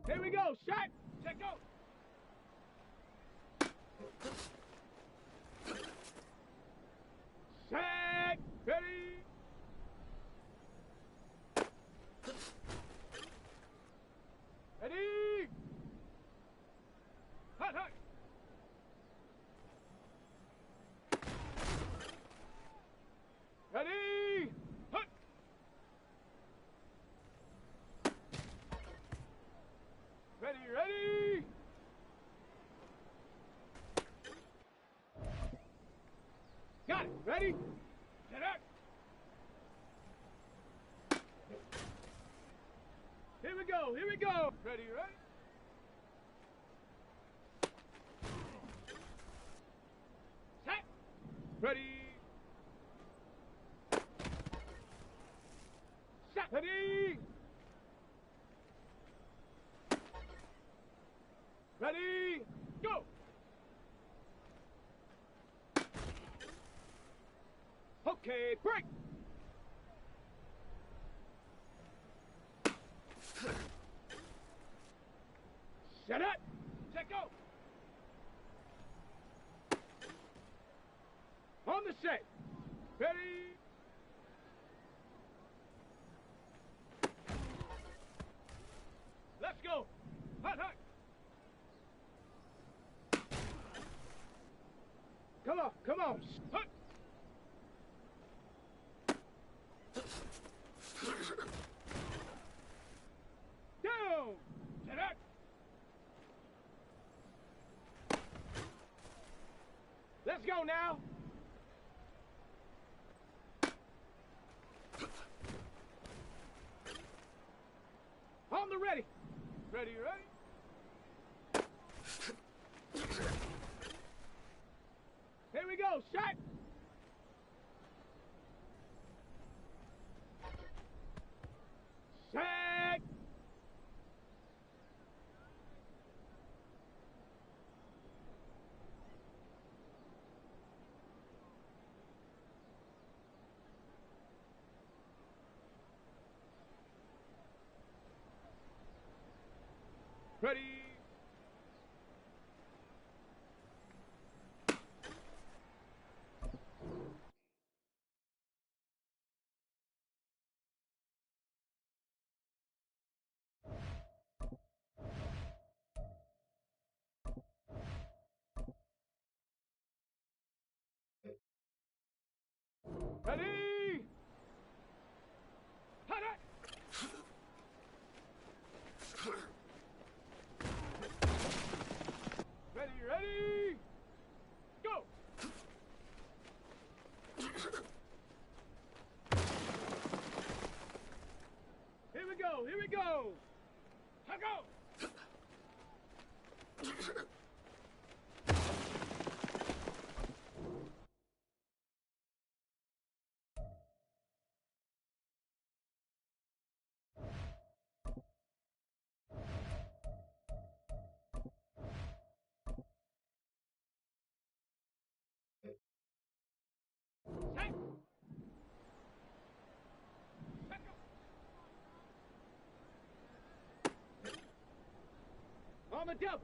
Here we go. Shot. Check go. Set. Ready. Ready. Hot, hot. Ready. Hot. Ready, ready. Got it. Ready. Set up. Here we go. Here we go. Ready, ready. Set. Ready. Set. Ready. Ready. Go. Okay, break. Set up. Set go. On the set. Ready. Let's go. Hot, hot. Come on, come on. Hot. Down. Set up. Let's go now. On the ready. Ready, ready. Here we go. Shot. Set. Ready. Ready. Hot, hot. Ready, ready. Go. Here we go. Here we go. Let's go. Set. Set go. On the double.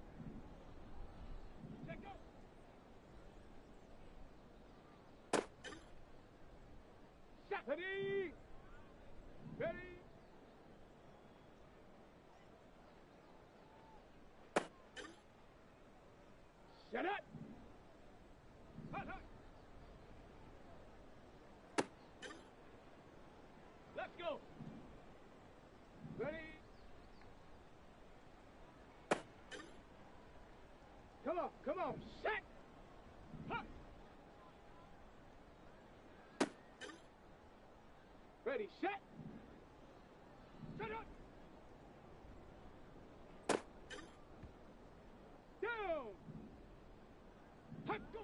Set go. Set. Ready. Ready. Set up. Hot, hot. Let's go. Ready. Come on, come on. Set. Hot. Ready, set. Set up. Down. Hot, go.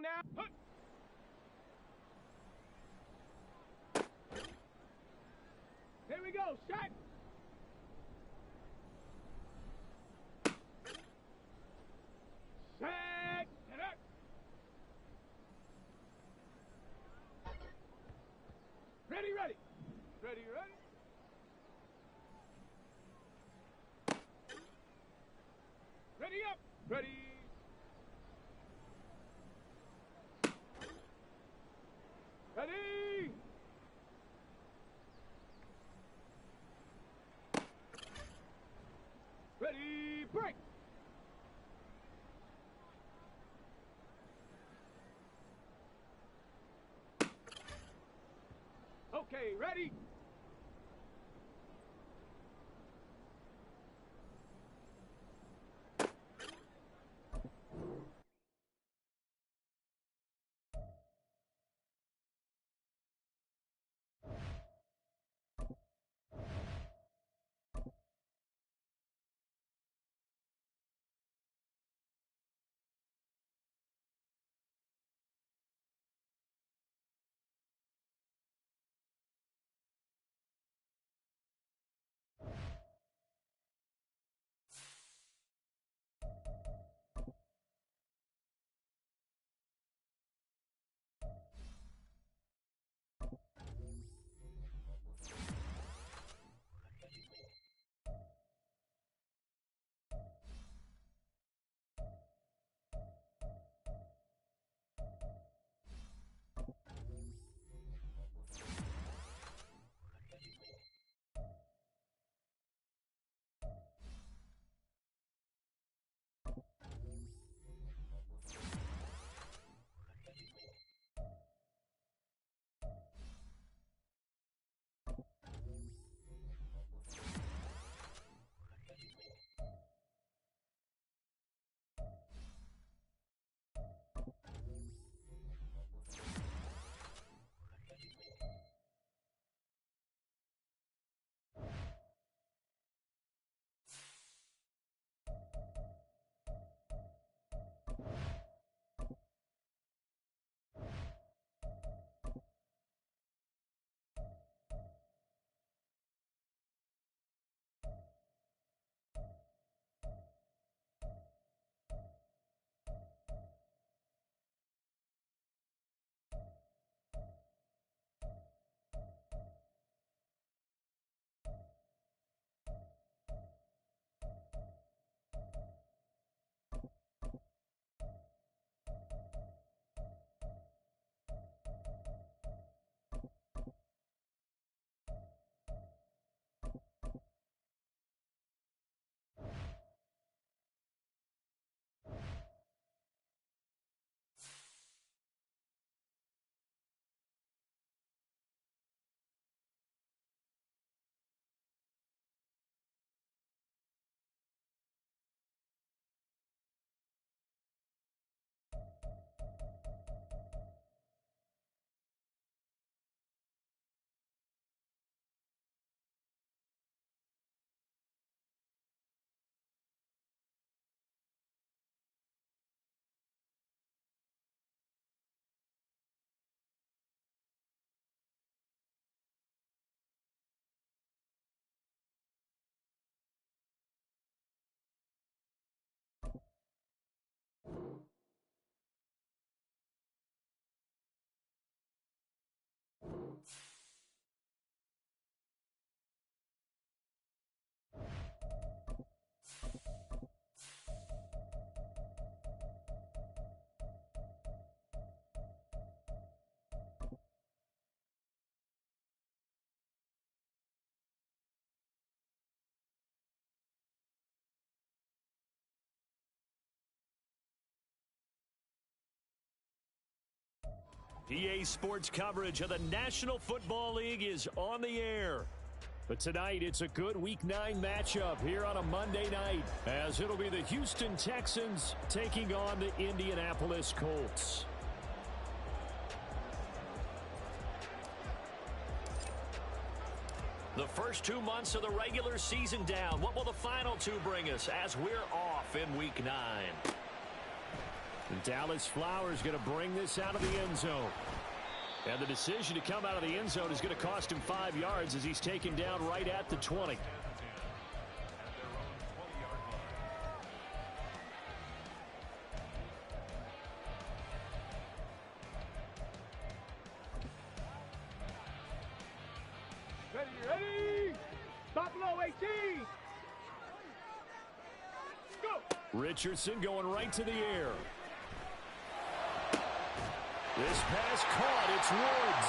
now. Huh. Here we go. Shot. Set. Get up. Ready, ready. Ready, ready. Ready up. Ready. Ready. Ready, break. Okay, ready. EA Sports coverage of the National Football League is on the air. But tonight, it's a good Week 9 matchup here on a Monday night, as it'll be the Houston Texans taking on the Indianapolis Colts. The first 2 months of the regular season down. What will the final 2 bring us as we're off in Week 9? And Dallas Flowers going to bring this out of the end zone. And the decision to come out of the end zone is going to cost him 5 yards as he's taken down right at the 20. Ready. Stop below 18. Go. Richardson going right to the air. This pass caught. It's Woods.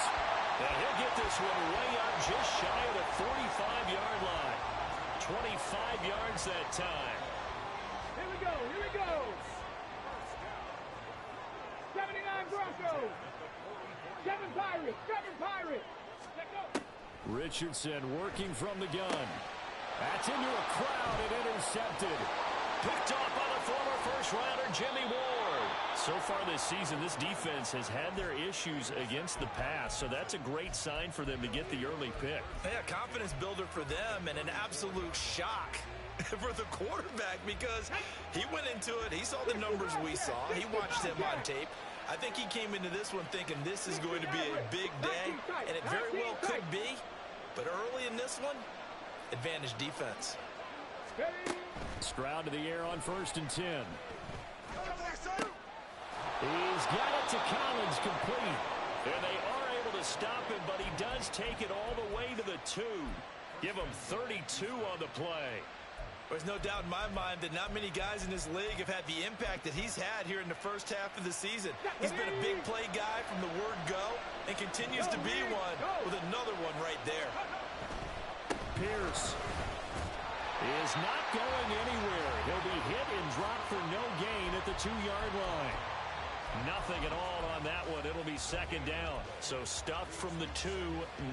And he'll get this one way up just shy of the 45-yard line. 25 yards that time. Here we go. 79 Broncos. 7 Pirates. Let's go. Richardson working from the gun. That's into a crowd and intercepted. Picked off by the former first-rounder Jimmy Ward. So far this season, this defense has had their issues against the pass, so that's a great sign for them to get the early pick. Yeah, confidence builder for them and an absolute shock for the quarterback because he went into it. He saw the numbers we saw. He watched them on tape. I think he came into this one thinking this is going to be a big day, and it very well could be. But early in this one, advantage defense. Stroud to the air on 1st and 10. He's got it to Collins, complete. And they are able to stop him, but he does take it all the way to the 2. Give him 32 on the play. There's no doubt in my mind that not many guys in this league have had the impact that he's had here in the first half of the season. He's been a big play guy from the word go and continues to be one with another one right there. Pierce is not going anywhere. He'll be hit and dropped for no gain at the 2-yard line. Nothing at all on that one. It'll be 2nd down. So stuffed from the 2.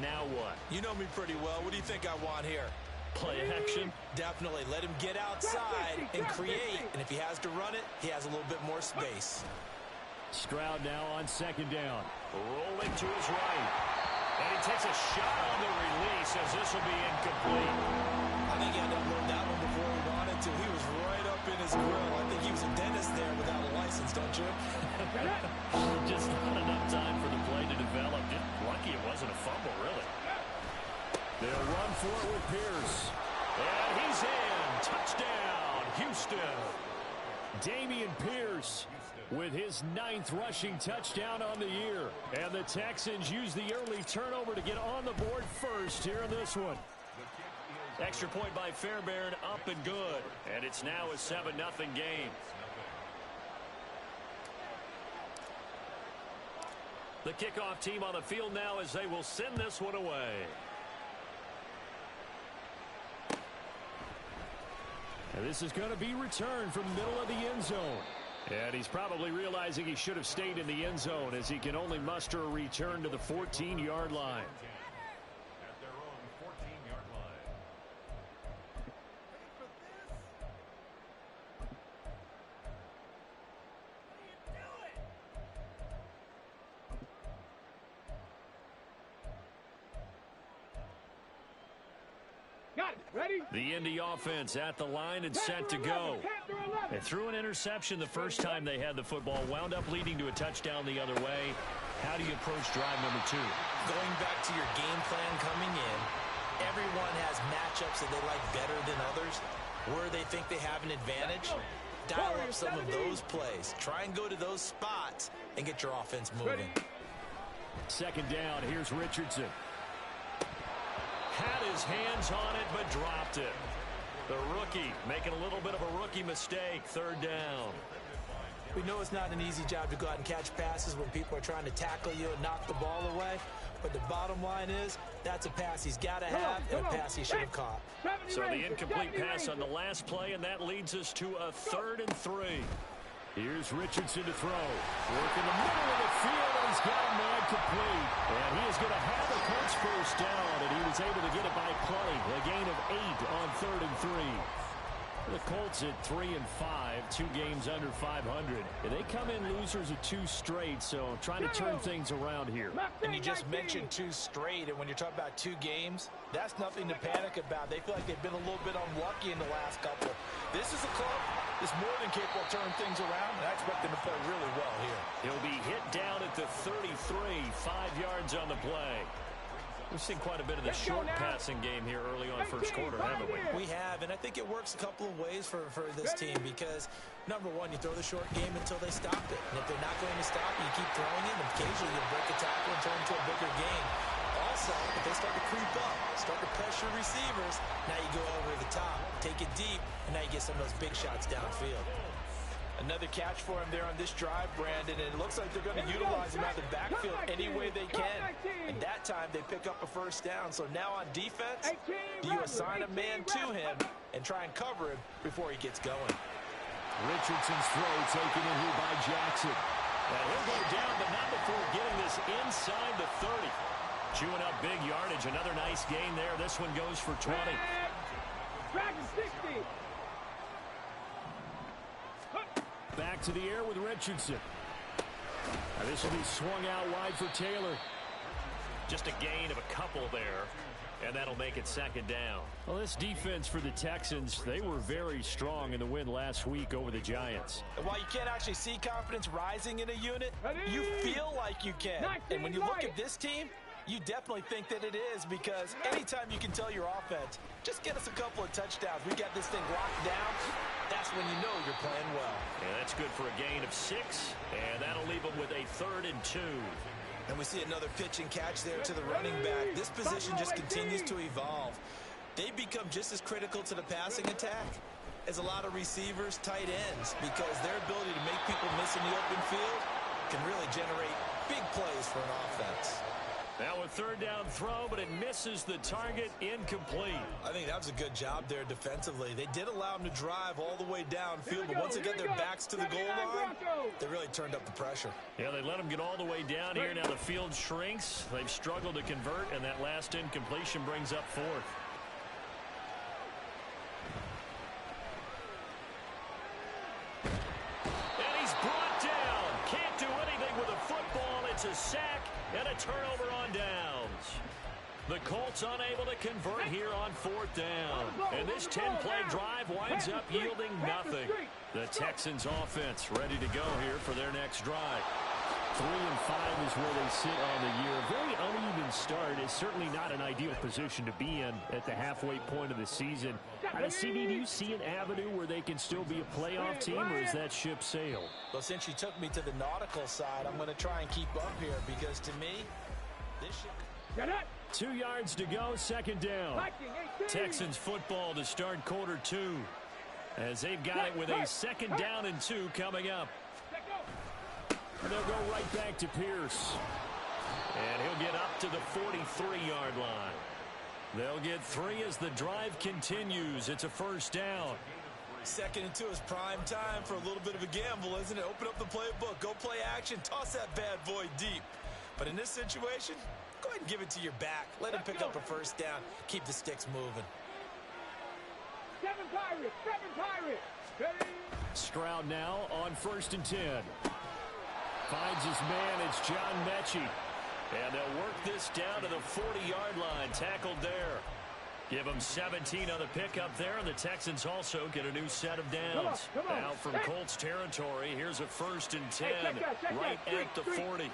Now what? You know me pretty well. What do you think I want here? Play action? Definitely. Let him get outside and create. And if he has to run it, he has a little bit more space. Stroud now on 2nd down. Rolling to his right. And he takes a shot on the release as this will be incomplete. I think he had to unload that one before he wanted to. He was right up in his grill. I think he was a dentist there without a license, don't you? Just not enough time for the play to develop. Just lucky it wasn't a fumble, really. They'll run for it with Pierce. And he's in. Touchdown, Houston. Dameon Pierce with his 9th rushing touchdown on the year. And the Texans use the early turnover to get on the board first here in this one. Extra point by Fairbairn, up and good. And it's now a 7-0 game. The kickoff team on the field now as they will send this one away. And this is going to be returned from middle of the end zone. And he's probably realizing he should have stayed in the end zone as he can only muster a return to the 14-yard line. At their own 14-yard line. Got it. Ready? The Indy offense at the line and set to go. They threw an interception the first time they had the football, wound up leading to a touchdown the other way. How do you approach drive number 2? Going back to your game plan coming in, everyone has matchups that they like better than others, where they think they have an advantage. Dial up some of those plays. Try and go to those spots and get your offense moving. 2nd down, here's Richardson. Had his hands on it, but dropped it. The rookie making a little bit of a rookie mistake. 3rd down. We know it's not an easy job to go out and catch passes when people are trying to tackle you and knock the ball away. But the bottom line is, that's a pass he's got to have and a pass he should have caught. So the incomplete pass on the last play, and that leads us to a 3rd and 3. Here's Richardson to throw. Work in the middle of the field, and he's got a man complete. And he is going to have the Colts first down, and he was able to get it by plenty. A gain of 8 on 3rd and 3. The Colts at 3-5, 2 games under 500. And they come in losers of 2 straight, so trying to turn things around here. And you just mentioned 2 straight, and when you're talking about 2 games, that's nothing to panic about. They feel like they've been a little bit unlucky in the last couple. This is a club is more than capable of turning things around, and I expect him to play really well here. He'll be hit down at the 33, 5 yards on the play. We've seen quite a bit of the short passing game here early on first quarter, haven't we? We have, and I think it works a couple of ways for this team because, number one, you throw the short game until they stop it. And if they're not going to stop it, you keep throwing it, and occasionally you break a tackle and turn it into a bigger game. Also, if they start to creep up, start to pressure receivers, now you go over the top, take it deep, and now you get some of those big shots downfield. Another catch for him there on this drive, Brandon, and it looks like they're going to utilize him out of the backfield any way they can. And that time, they pick up a first down. So now on defense, do you assign a man to him and try and cover him before he gets going? Richardson's throw taken in here by Jackson. And he'll go down, but not before getting this inside the 30. Chewing up big yardage. Another nice gain there. This one goes for 20. Track is 60. Back to the air with Richardson. Now this will be swung out wide for Taylor. Just a gain of a couple there, and that'll make it second down. Well, this defense for the Texans, they were very strong in the win last week over the Giants. And while you can't actually see confidence rising in a unit, you feel like you can. And when you look at this team, you definitely think that it is, because anytime you can tell your offense, just get us a couple of touchdowns, we got this thing locked down, that's when you know you're playing well. And that's good for a gain of 6, and that'll leave them with a 3rd and 2. And we see another pitch and catch there to the running back. This position just continues to evolve. They become just as critical to the passing attack as a lot of receivers, tight ends, because their ability to make people miss in the open field can really generate big plays for an offense. Now a 3rd down throw, but it misses the target, incomplete. I think that was a good job there defensively. They did allow them to drive all the way downfield, but once they got their backs to the goal line, they really turned up the pressure. Yeah, they let them get all the way down here. Now the field shrinks. They've struggled to convert, and that last incompletion brings up 4th. And he's brought down. Can't do anything with a football. It's a sack and a turnover on downs. The Colts unable to convert here on 4th down. And this 10-play drive winds up yielding nothing. The Texans offense ready to go here for their next drive. 3-5 is where they sit on the year. A very uneven start is certainly not an ideal position to be in at the halfway point of the season. CD, do you see an avenue where they can still be a playoff team, or is that ship sailed? Well, since you took me to the nautical side, I'm going to try and keep up here, because to me, this ship... 2 yards to go, 2nd down. Texans football to start quarter 2, as they've got it with a 2nd down and 2 coming up. And they'll go right back to Pierce. And he'll get up to the 43-yard line. They'll get 3 as the drive continues. It's a 1st down. 2nd and 2 is prime time for a little bit of a gamble, isn't it? Open up the playbook, go play action, toss that bad boy deep. But in this situation, go ahead and give it to your back. Let him pick up a 1st down. Keep the sticks moving. 7 Pirates. Stroud now on 1st and 10. Finds his man. It's John Mechie. And they'll work this down to the 40-yard line. Tackled there. Give them 17 on the pickup there, and the Texans also get a new set of downs. Come on. Now from Colts territory, here's a 1st and 10, right at the 40.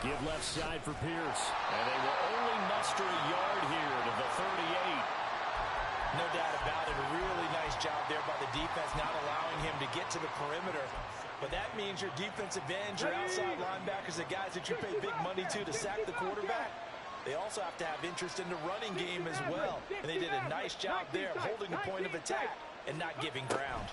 Give left side for Pierce. And they will only muster a yard here to the 38. No doubt about it. A really nice job there by the defense, not allowing him to get to the perimeter. But that means your defensive ends, your outside linebackers, the guys that you pay big money to sack the quarterback, they also have to have interest in the running game as well. And they did a nice job there of holding the point of attack and not giving ground.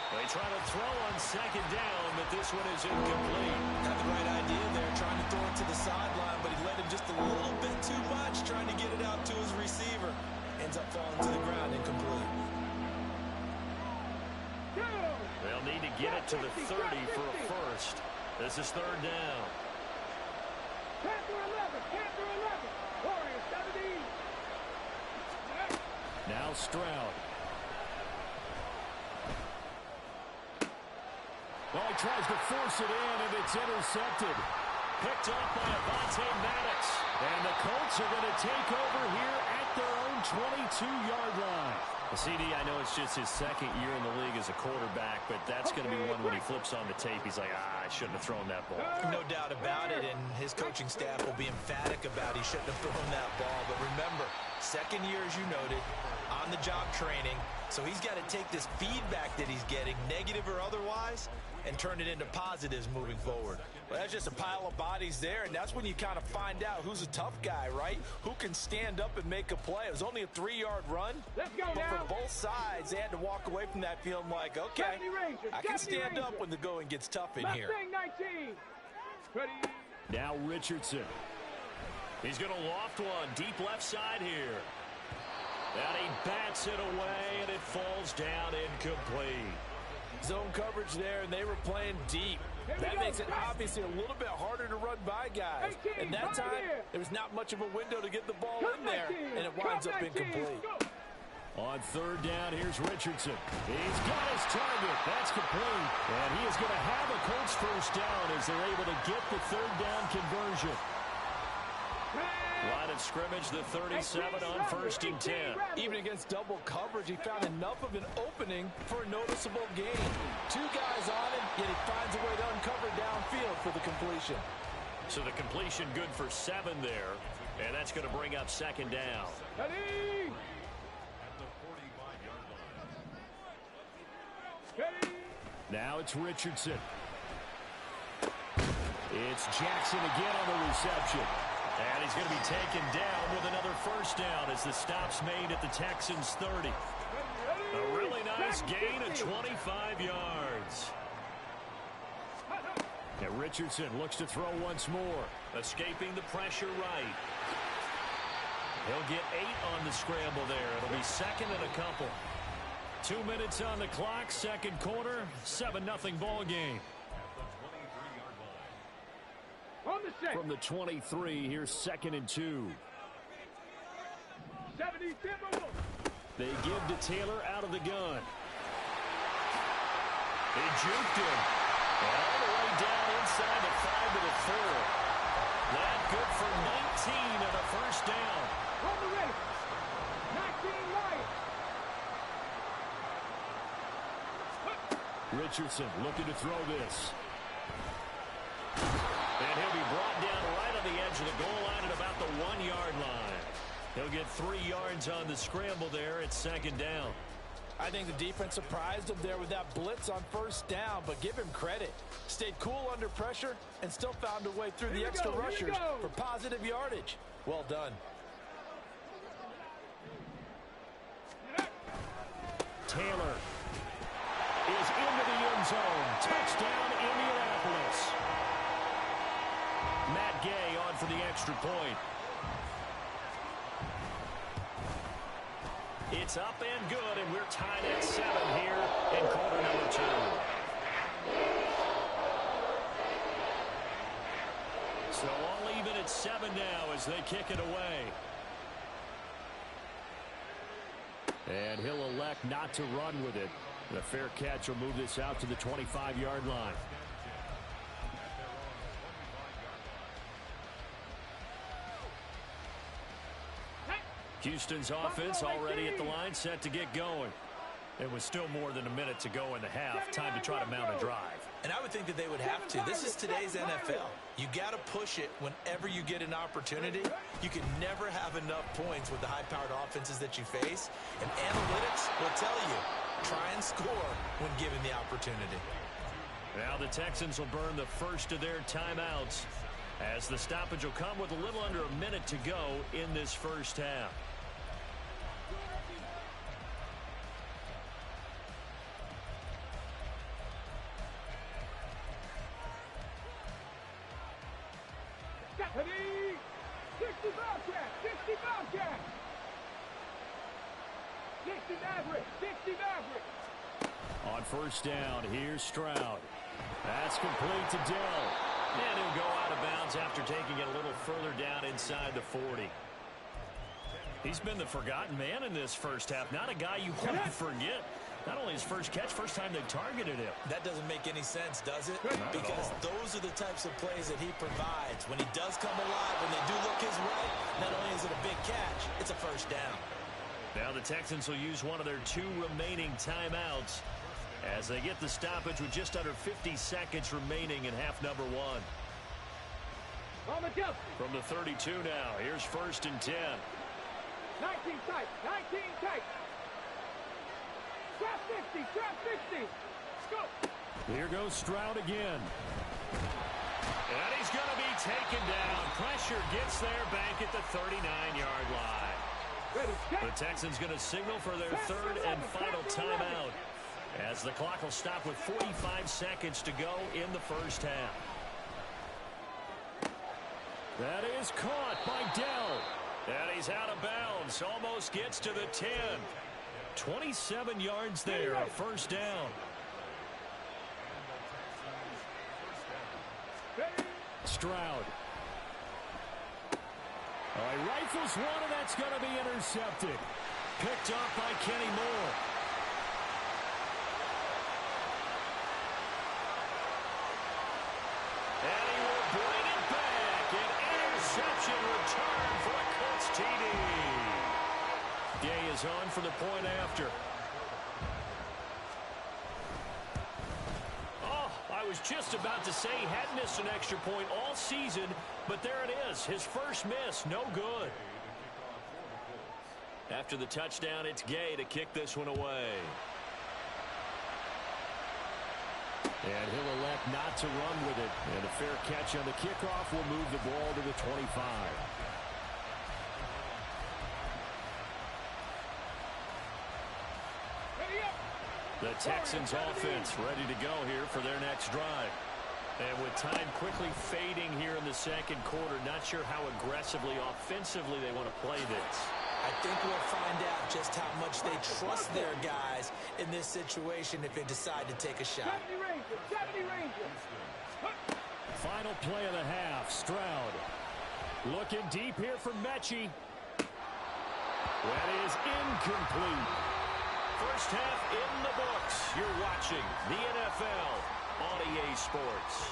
They try to throw on 2nd down, but this one is incomplete. Had the right idea there, trying to throw it to the sideline, but he let him just a little bit too much, trying to get it out to his receiver. Ends up falling to the ground, incomplete. They'll need to get it to the 30 for a 1st. This is 3rd down. Panther 11. Warriors 17. Now Stroud. Oh, he tries to force it in, and it's intercepted. Picked off by Avonte Maddox. And the Colts are going to take over here at their own 22-yard line. CD, I know it's just his second year in the league as a quarterback, but that's going to be one when he flips on the tape. He's like, I shouldn't have thrown that ball. No doubt about it, and his coaching staff will be emphatic about he shouldn't have thrown that ball. But remember, second year, as you noted, on-the-job training, so he's got to take this feedback that he's getting, negative or otherwise, and turn it into positives moving forward. Well, that's just a pile of bodies there, and that's when you kind of find out who's a tough guy, right? Who can stand up and make a play. It was only a 3-yard run, Let's go but now. for both sides, they had to walk away from that feeling like, okay, I can stand up when the going gets tough in here. Mustang 19. Ready. Now Richardson. He's going to loft one deep left side here. And he bats it away, and it falls down incomplete. Zone coverage there, and they were playing deep. That makes it obviously a little bit harder to run by guys. And that time, there was not much of a window to get the ball in there, and it winds up incomplete. On third down, here's Richardson. He's got his target. That's complete. And he is going to have a Colts first down as they're able to get the third down conversion. Line of scrimmage, the 37 on 1st and 10. Even against double coverage, he found enough of an opening for a noticeable gain. 2 guys on him, yet he finds a way to uncover downfield for the completion. So the completion good for 7 there, and that's going to bring up 2nd down. Ready. Ready. Now it's Richardson. It's Jackson again on the reception. And he's going to be taken down with another first down as the stop's made at the Texans' 30. A really nice gain of 25 yards. And Richardson looks to throw once more. Escaping the pressure right. He'll get 8 on the scramble there. It'll be 2nd and a couple. 2 minutes on the clock, second quarter, 7-0 ball game. On the set. From the 23, here's 2nd and 2. 70 Timberwolves. They give to Taylor out of the gun. He juked him. All the way down inside the 5 to the 4. That good for 19 and a first down. On the race. 19 right. Richardson looking to throw this. And he'll be brought down right on the edge of the goal line at about the 1-yard line. He'll get 3 yards on the scramble there at 2nd down. I think the defense surprised him there with that blitz on first down, but give him credit. Stayed cool under pressure and still found a way through the extra rushers for positive yardage. Well done. Taylor is into the end zone. Touchdown, Indianapolis. Matt Gay on for the extra point. It's up and good, and we're tied at 7 here in quarter number 2. So all even at 7 now as they kick it away. And he'll elect not to run with it. And a fair catch will move this out to the 25-yard line. Houston's offense already at the line, set to get going. It was still more than a minute to go in the half. Time to try to mount a drive. And I would think that they would have to. This is today's NFL. You got to push it whenever you get an opportunity. You can never have enough points with the high-powered offenses that you face. And analytics will tell you, try and score when given the opportunity. Now the Texans will burn the first of their timeouts as the stoppage will come with a little under a minute to go in this first half. Ready. 60 Bobcat. 60 Bobcat. 60 Maverick. 60 Maverick. On first down, here's Stroud. That's complete to Dell. And he'll go out of bounds after taking it a little further down inside the 40. He's been the forgotten man in this first half. Not a guy you want to forget. Not only his first catch, first time they targeted him. That doesn't make any sense, does it? Because those are the types of plays that he provides. When he does come alive, when they do look his way, not only is it a big catch, it's a first down. Now the Texans will use one of their 2 remaining timeouts as they get the stoppage with just under 50 seconds remaining in half number 1. From the 32 now, here's 1st and 10. 19 tight, 19 tight. Trap 50, trap 50. Go. Here goes Stroud again. And he's going to be taken down. Pressure gets there back at the 39-yard line. The Texans going to signal for their 3rd and final timeout as the clock will stop with 45 seconds to go in the first half. That is caught by Dell. And he's out of bounds. Almost gets to the 10. 27 yards there, a first down. Stroud. He rifles one, and that's going to be intercepted. Picked off by Kenny Moore. And he will bring it back. An interception return for a Colts TD. Gay is on for the point after. Oh, I was just about to say he hadn't missed an extra point all season, but there it is. His first miss, no good. After the touchdown, it's Gay to kick this one away. And he'll elect not to run with it. And a fair catch on the kickoff will move the ball to the 25. The Texans offense ready to go here for their next drive. And with time quickly fading here in the second quarter, not sure how aggressively, offensively they want to play this. I think we'll find out just how much they trust their guys in this situation if they decide to take a shot. Final play of the half, Stroud. Looking deep here for Mechie. That is incomplete. First half in the books. You're watching the NFL on EA Sports.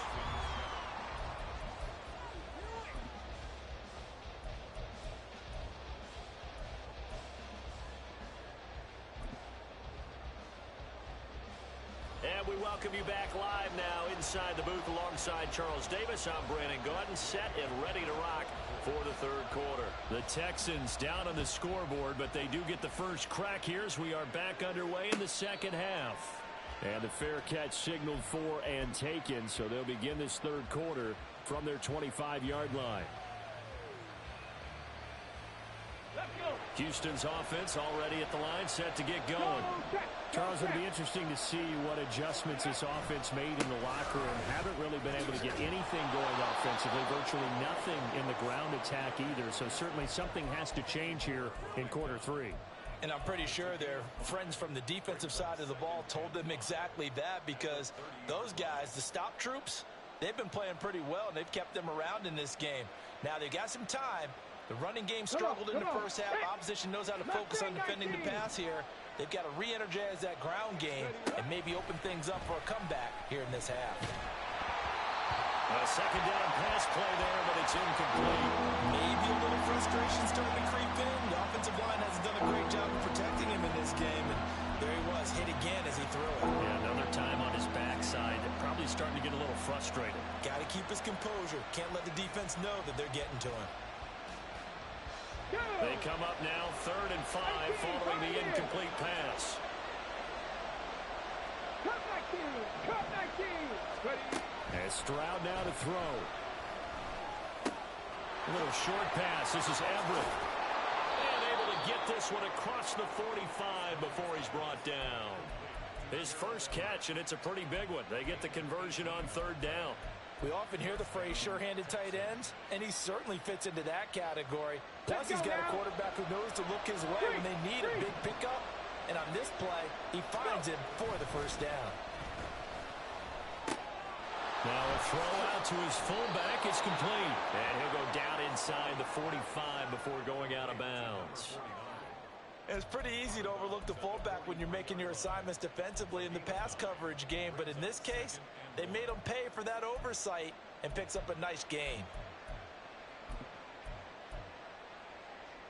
And we welcome you back live now inside the booth alongside Charles Davis. I'm Brandon Gaudin, set and ready to rock for the third quarter. The Texans down on the scoreboard, but they do get the first crack here as we are back underway in the second half. And the fair catch signaled for and taken, so they'll begin this third quarter from their 25-yard line. Houston's offense already at the line, set to get going. Charles, it'll be interesting to see what adjustments this offense made in the locker room. Haven't really been able to get anything going offensively, virtually nothing in the ground attack either. So certainly something has to change here in quarter 3. And I'm pretty sure their friends from the defensive side of the ball told them exactly that, because those guys, the stop troops, they've been playing pretty well, and they've kept them around in this game. Now, they've got some time. The running game struggled in the first half. Opposition knows how to focus on defending the pass here. They've got to re-energize that ground game and maybe open things up for a comeback here in this half. A second down pass play there, but it's incomplete. Maybe a little frustration starting to creep in. The offensive line hasn't done a great job of protecting him in this game, and there he was, hit again as he threw it. Yeah, another time on his backside, probably starting to get a little frustrated. Got to keep his composure. Can't let the defense know that they're getting to him. They come up now, 3rd and 5, following the incomplete pass. And Stroud now to throw. A little short pass. This is Everett. And able to get this one across the 45 before he's brought down. His first catch, and it's a pretty big one. They get the conversion on 3rd down. We often hear the phrase sure-handed tight ends, and he certainly fits into that category. Plus, he's got a quarterback who knows to look his way when they need a big pickup. And on this play, he finds him for the first down. Now a throw out to his fullback is complete. And he'll go down inside the 45 before going out of bounds. And it's pretty easy to overlook the fullback when you're making your assignments defensively in the pass coverage game. But in this case, they made him pay for that oversight and picks up a nice gain.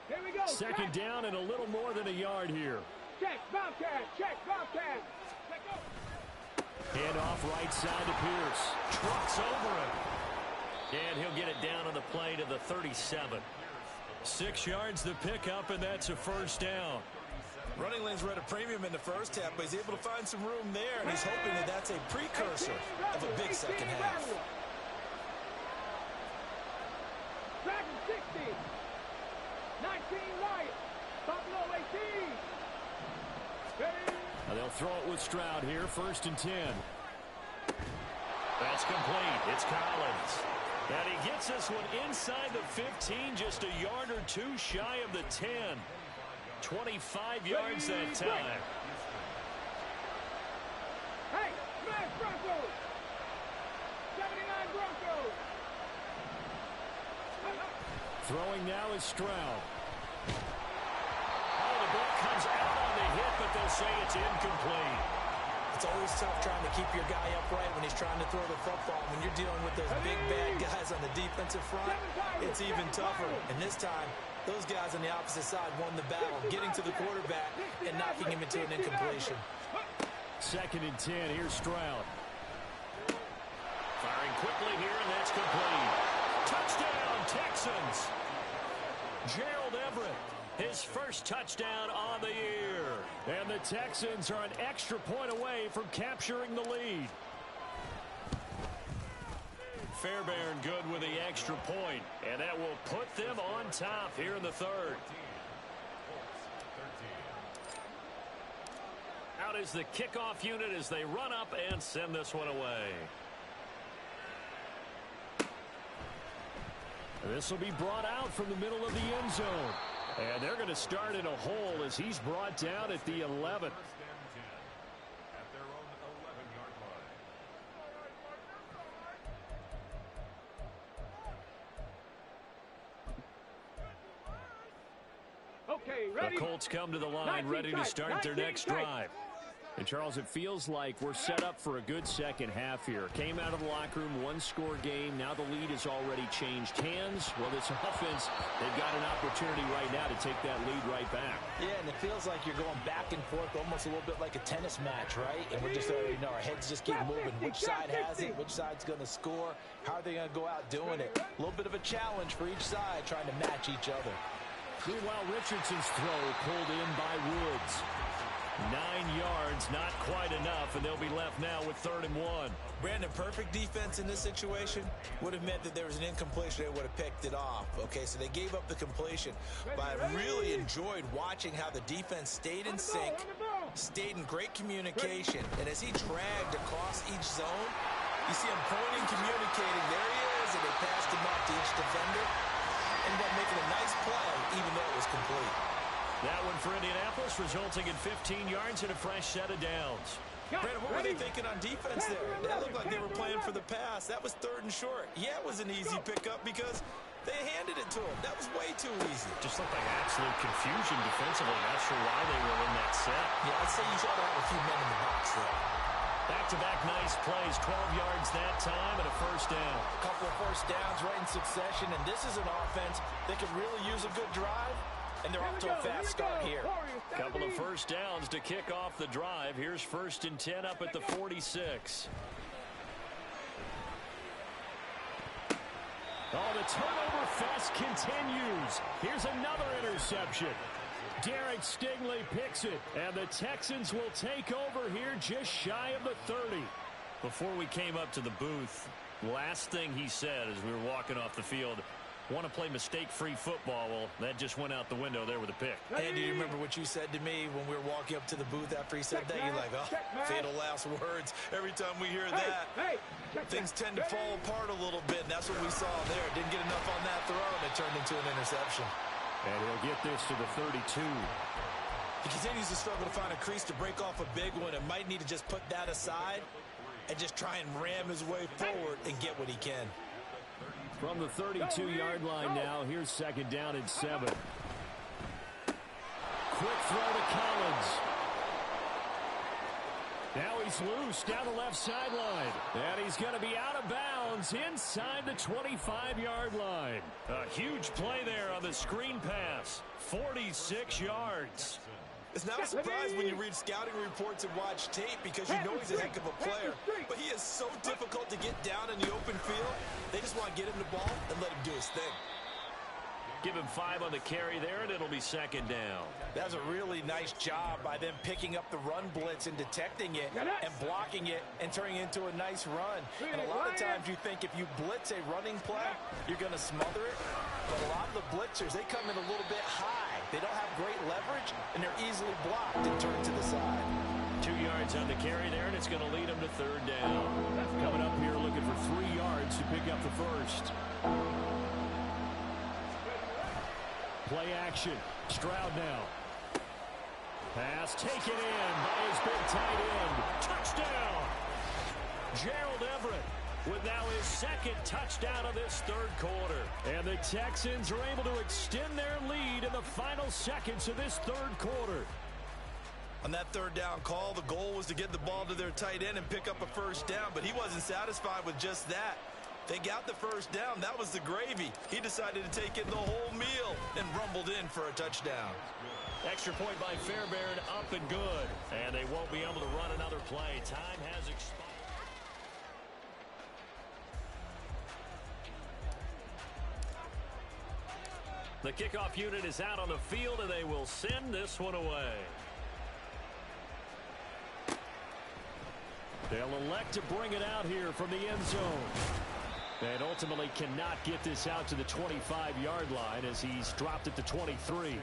Here we go. Second down and a little more than a yard here. Check, Bobcat. Check, Bobcat. Let go. Hand off right side to Pierce. Trucks over him. And he'll get it down on the play to the 37. 6 yards the pickup, and that's a first down. Running lanes were at a premium in the first half, but he's able to find some room there, and he's hoping that that's a precursor of a big second half. Dragon 60. 19 right. Buffalo 18. Now they'll throw it with Stroud here, 1st and 10. That's complete. It's Collins. And he gets this one inside the 15, just a yard or two shy of the 10. 25 yards that time. Hey, smash Broncos. 79 Broncos. Throwing now is Stroud. Oh, the ball comes out on the hit, but they'll say it's incomplete. It's always tough trying to keep your guy upright when he's trying to throw the football. When you're dealing with those big, bad guys on the defensive front, it's even tougher. And this time, those guys on the opposite side won the battle, getting to the quarterback and knocking him into an incompletion. 2nd and 10. Here's Stroud. Firing quickly here, and that's complete. Touchdown, Texans. Gerald Everett, his first touchdown on the year. And the Texans are an extra point away from capturing the lead. Fairbairn good with the extra point, and that will put them on top here in the 3rd. Out is the kickoff unit as they run up and send this one away. This will be brought out from the middle of the end zone. And they're going to start in a hole as he's brought down at the 11. At their own 11-yard line. Okay, ready. The Colts come to the line, ready to start their next drive. And, Charles, it feels like we're set up for a good second half here. Came out of the locker room, one-score game. Now the lead has already changed hands. Well, this offense, they've got an opportunity right now to take that lead right back. Yeah, and it feels like you're going back and forth almost a little bit like a tennis match, right? And we're just already know our heads just keep moving. Which side has it? Which side's going to score? How are they going to go out doing it? A little bit of a challenge for each side trying to match each other. Meanwhile, Richardson's throw pulled in by Woods. 9 yards, not quite enough, and they'll be left now with 3rd and 1. Brandon, perfect defense in this situation would have meant that there was an incompletion. They would have picked it off. Okay, so they gave up the completion. But I really enjoyed watching how the defense stayed in sync, stayed in great communication. And as he dragged across each zone, you see him pointing, communicating. There he is, and they passed him up to each defender. Ended up making a nice play, even though it was complete. That one for Indianapolis, resulting in 15 yards and a fresh set of downs. Brandon, what were they thinking on defense there? That looked like they were playing for the pass. That was 3rd and short. Yeah, it was an easy pickup because they handed it to him. That was way too easy. Just looked like absolute confusion defensively. Not sure why they were in that set. Yeah, I'd say you ought to have a few men in the box there. Back-to-back nice plays, 12 yards that time and a first down. A couple of first downs right in succession, and this is an offense that could really use a good drive. And they're off to a fast start here. Couple of first downs to kick off the drive. Here's 1st and 10 up at the 46. Oh, the turnover fest continues. Here's another interception. Derek Stingley picks it, and the Texans will take over here just shy of the 30. Before we came up to the booth, last thing he said as we were walking off the field, want to play mistake-free football. Well, that just went out the window there with a pick. And do you remember what you said to me when we were walking up to the booth after he said that? You're like, oh, fatal last words. Every time we hear that, things tend to fall apart a little bit, and that's what we saw there. Didn't get enough on that throw, and it turned into an interception. And he'll get this to the 32. He continues to struggle to find a crease to break off a big one and might need to just put that aside and just try and ram his way forward and get what he can. From the 32-yard line now, here's 2nd down and 7. quick throw to Collins. Now he's loose down the left sideline. And he's going to be out of bounds inside the 25-yard line. A huge play there on the screen pass. 46 yards. It's not a surprise when you read scouting reports and watch tape because you know he's a heck of a player. But he is so difficult to get down in the open field. They just want to get him the ball and let him do his thing. Give him 5 on the carry there, and it'll be second down. That was a really nice job by them picking up the run blitz and detecting it and blocking it and turning it into a nice run. And a lot of times you think if you blitz a running play, you're going to smother it. But a lot of the blitzers, they come in a little bit high. They don't have great leverage, and they're easily blocked and turned to the side. 2 yards on the carry there, and it's going to lead them to third down. Coming up here looking for 3 yards to pick up the first. Play action. Stroud now. Pass taken in by his big tight end. Touchdown! Gerald Everett with now his second touchdown of this third quarter. And the Texans are able to extend their lead in the final seconds of this third quarter. On that third down call, the goal was to get the ball to their tight end and pick up a first down, but he wasn't satisfied with just that. They got the first down. That was the gravy. He decided to take in the whole meal and rumbled in for a touchdown. Extra point by Fairbairn, up and good. And they won't be able to run another play. Time has expired. The kickoff unit is out on the field, and they will send this one away. They'll elect to bring it out here from the end zone. And ultimately cannot get this out to the 25-yard line as he's dropped it to 23.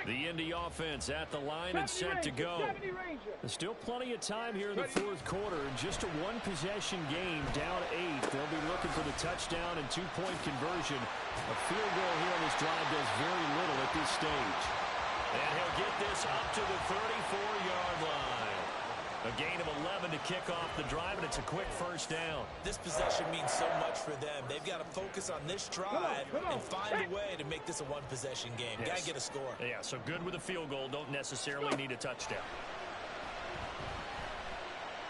The Indy offense at the line and set to go. There's still plenty of time here in the fourth quarter. Just a one-possession game, down 8. They'll be looking for the touchdown and two-point conversion. A field goal here on this drive does very little at this stage. And he'll get this up to the 34-yard line. A gain of 11 to kick off the drive, and it's a quick first down. This possession means so much for them. They've got to focus on this drive and find a way to make this a one-possession game. Yes. Got to get a score. Yeah, so good with a field goal. Don't necessarily need a touchdown.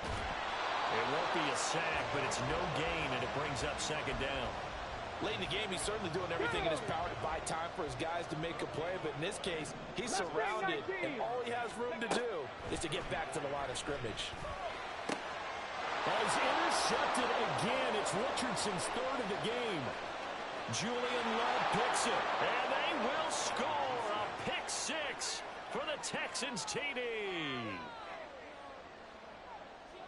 It won't be a sack, but it's no gain, and it brings up second down. Late in the game, he's certainly doing everything in his power to buy time for his guys to make a play, but in this case, he's surrounded, and all he has room to do is to get back to the line of scrimmage. He's intercepted again. It's Richardson's third of the game. Julian Love picks it, and they will score a pick 6 for the Texans TD.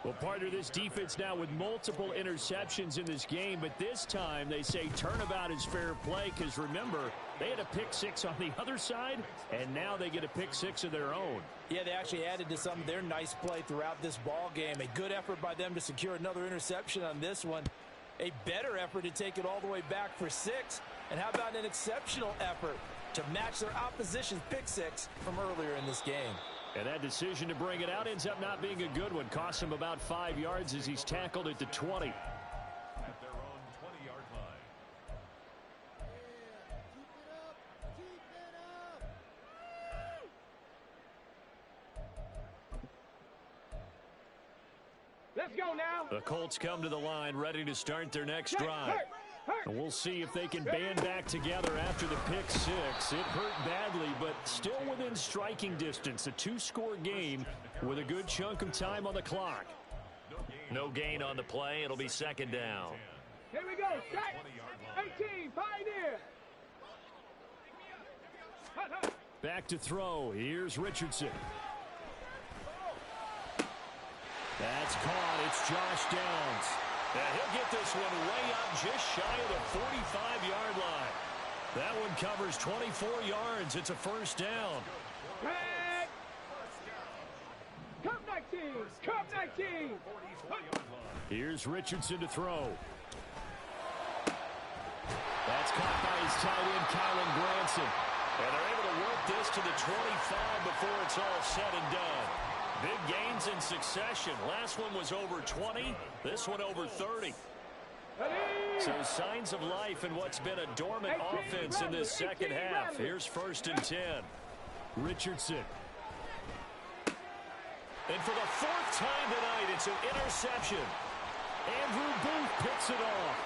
Well, partner, this defense now with multiple interceptions in this game, but this time they say turnabout is fair play because, remember, they had a pick 6 on the other side, and now they get a pick 6 of their own. Yeah, they actually added to some of their nice play throughout this ball game. A good effort by them to secure another interception on this one. A better effort to take it all the way back for 6. And how about an exceptional effort to match their opposition's pick 6 from earlier in this game? And that decision to bring it out ends up not being a good one. Costs him about 5 yards as he's tackled at the 20. At their own 20-yard line. Let's go now. The Colts come to the line ready to start their next drive. And we'll see if they can band back together after the pick 6. It hurt badly, but still within striking distance. A 2-score game with a good chunk of time on the clock. No gain on the play. It'll be second down. Here we go. Set. 18. Pioneer. Back to throw. Here's Richardson. That's caught. It's Josh Downs. And he'll get this one way up just shy of the 45-yard line. That one covers 24 yards. It's a first down. Back. Come 19. Come 19. Here's Richardson to throw. That's caught by his tight end, Kylan Granson. And they're able to work this to the 25 before it's all said and done. Big gains in succession. Last one was over 20. This one over 30. So signs of life in what's been a dormant offense in this second half. Here's 1st and 10. Richardson. And for the 4th time tonight, it's an interception. Andrew Booth picks it off.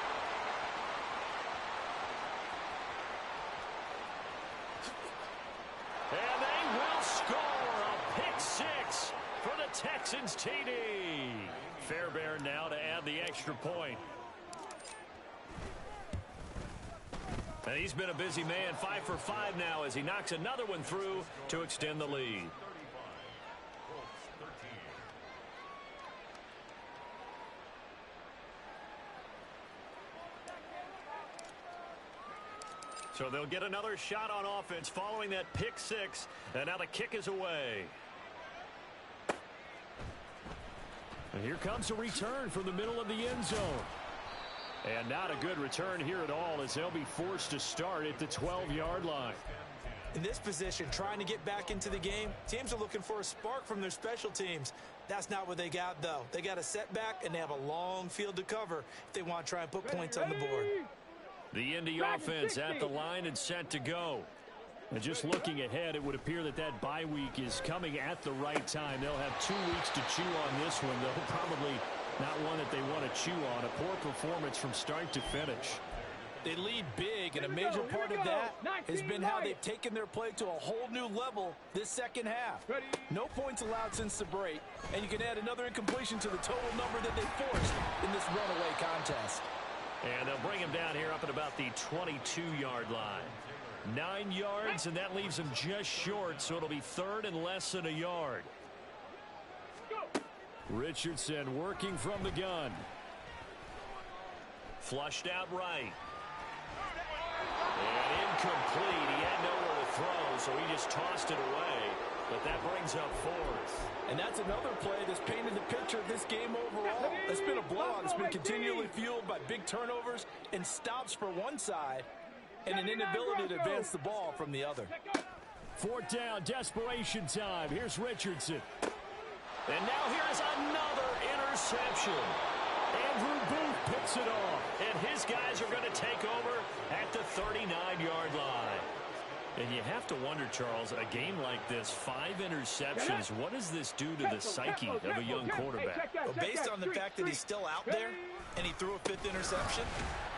And they will score a pick 6 for the Texans TD. Fairbairn now to add the extra point. And he's been a busy man, 5 for 5 now as he knocks another one through to extend the lead. So they'll get another shot on offense following that pick 6, and now the kick is away. And here comes a return from the middle of the end zone. And not a good return here at all as they'll be forced to start at the 12-yard line. In this position, trying to get back into the game, teams are looking for a spark from their special teams. That's not what they got, though. They got a setback, and they have a long field to cover if they want to try and put points on the board. The Indy offense at the line and set to go. And just looking ahead, it would appear that that bye week is coming at the right time. They'll have 2 weeks to chew on this one, though probably not one that they want to chew on. A poor performance from start to finish. They lead big, and a major part of that has been how they've taken their play to a whole new level this second half. No points allowed since the break, and you can add another incompletion to the total number that they forced in this runaway contest. And they'll bring him down here up at about the 22-yard line. 9 yards, and that leaves him just short, so it'll be 3rd and less than a yard. Richardson working from the gun. Flushed out right. And incomplete. He had nowhere to throw, so he just tossed it away. But that brings up 4th. And that's another play that's painted the picture of this game overall. It's been a blowout. It's been continually fueled by big turnovers and stops for one side and an inability to advance the ball from the other. 4th down, desperation time. Here's Richardson. And now here's another interception. Andrew Booth picks it off. And his guys are going to take over at the 39-yard line. And you have to wonder, Charles, a game like this, 5 interceptions, what does this do to the psyche of a young quarterback? Well, based on the fact that he's still out there and he threw a 5th interception,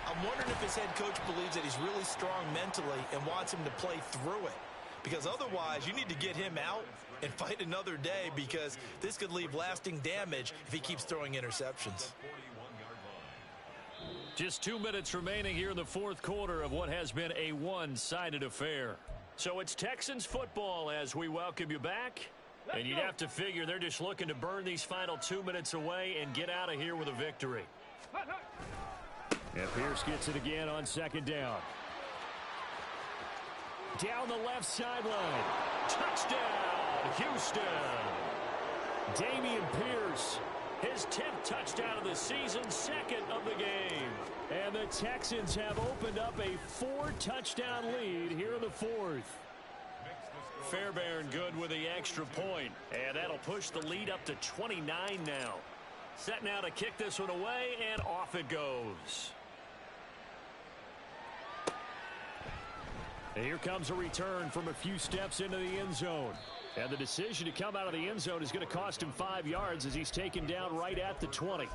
I'm wondering if his head coach believes that he's really strong mentally and wants him to play through it. Because otherwise, you need to get him out and fight another day because this could leave lasting damage if he keeps throwing interceptions. Just 2 minutes remaining here in the 4th quarter of what has been a one-sided affair. So it's Texans football as we welcome you back. And you'd have to figure they're just looking to burn these final 2 minutes away and get out of here with a victory. And Pierce gets it again on 2nd down. Down the left sideline. Touchdown, Houston. Dameon Pierce, his 10th touchdown of the season, 2nd of the game. And the Texans have opened up a 4-touchdown lead here in the 4th. Fairbairn good with the extra point. And that'll push the lead up to 29 now. Set now to kick this one away, and off it goes. And here comes a return from a few steps into the end zone. And the decision to come out of the end zone is going to cost him 5 yards as he's taken down right at the 20.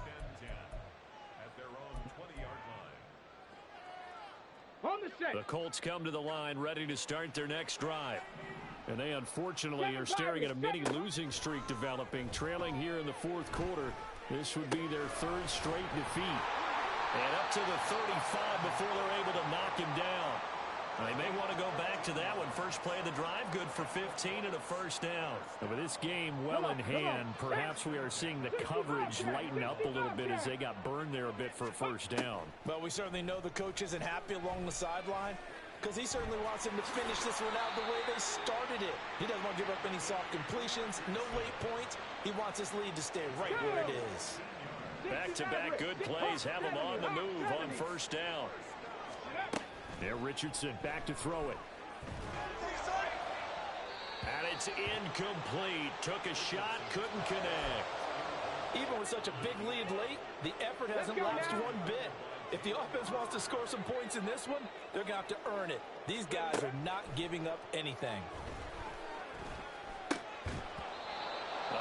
The Colts come to the line ready to start their next drive. And they unfortunately are staring at a mini losing streak developing, trailing here in the 4th quarter. This would be their 3rd straight defeat. And up to the 35 before they're able to knock him down. They may want to go back to that one. First play of the drive, good for 15 and a 1st down. And with this game well in hand, perhaps we are seeing the coverage lighten up a little bit as they got burned there a bit for a 1st down. Well, we certainly know the coach isn't happy along the sideline because he certainly wants him to finish this one out the way they started it. He doesn't want to give up any soft completions, no late points. He wants his lead to stay right where it is. Back-to-back good plays have him on the move on 1st down. There, Richardson back to throw it. And it's incomplete. Took a shot, couldn't connect. Even with such a big lead late, the effort hasn't lapsed one bit. If the offense wants to score some points in this one, they're going to have to earn it. These guys are not giving up anything.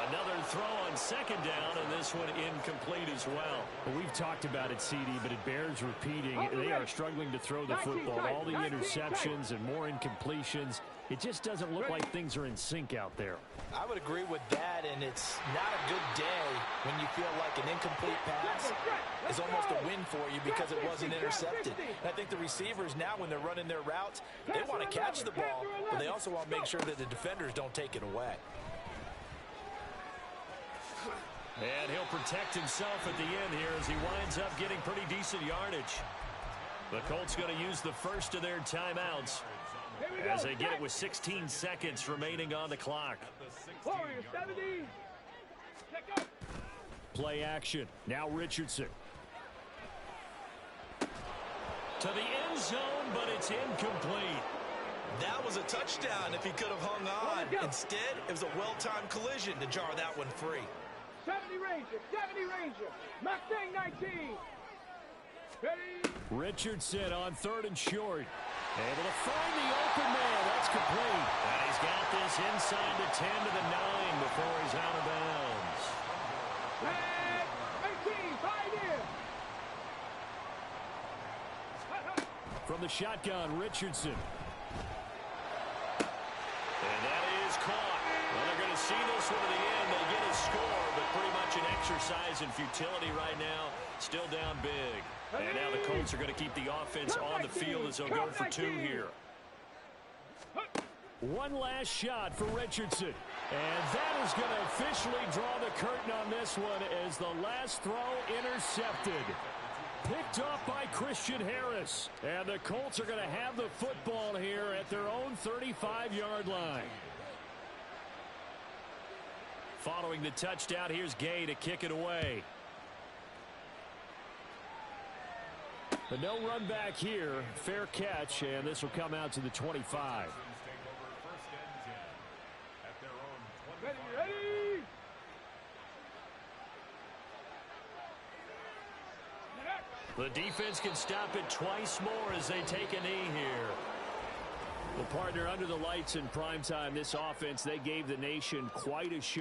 Another throw on second down, and this one incomplete as well. We've talked about it, CD, but it bears repeating. They are struggling to throw the football. All the interceptions and more incompletions. It just doesn't look like things are in sync out there. I would agree with that, and it's not a good day when you feel like an incomplete pass is almost a win for you because it wasn't intercepted. And I think the receivers now, when they're running their routes, they want to catch the ball, but they also want to make sure that the defenders don't take it away. And he'll protect himself at the end here as he winds up getting pretty decent yardage. The Colts going to use the first of their timeouts as they get it with 16 seconds remaining on the clock. Play action. Now Richardson. To the end zone, but it's incomplete. That was a touchdown if he could have hung on. Instead, it was a well-timed collision to jar that one free. 70 Ranger, Mustang 19. Ready? Richardson on 3rd and short. Able to find the open man. That's complete. And he's got this inside the 10 to the 9 before he's out of bounds. And 18, 5 in. From the shotgun, Richardson. And that is caught. Well, they're going to see this one to the end. They get a score, but pretty much an exercise in futility right now. Still down big. And now the Colts are going to keep the offense on the field as they'll go for 2 here. One last shot for Richardson. And that is going to officially draw the curtain on this one as the last throw intercepted. Picked off by Christian Harris. And the Colts are going to have the football here at their own 35-yard line. Following the touchdown, here's Gay to kick it away. But no run back here. Fair catch, and this will come out to the 25. Ready? The defense can stop it twice more as they take a knee here. Well, partner, under the lights in primetime, this offense, they gave the nation quite a show.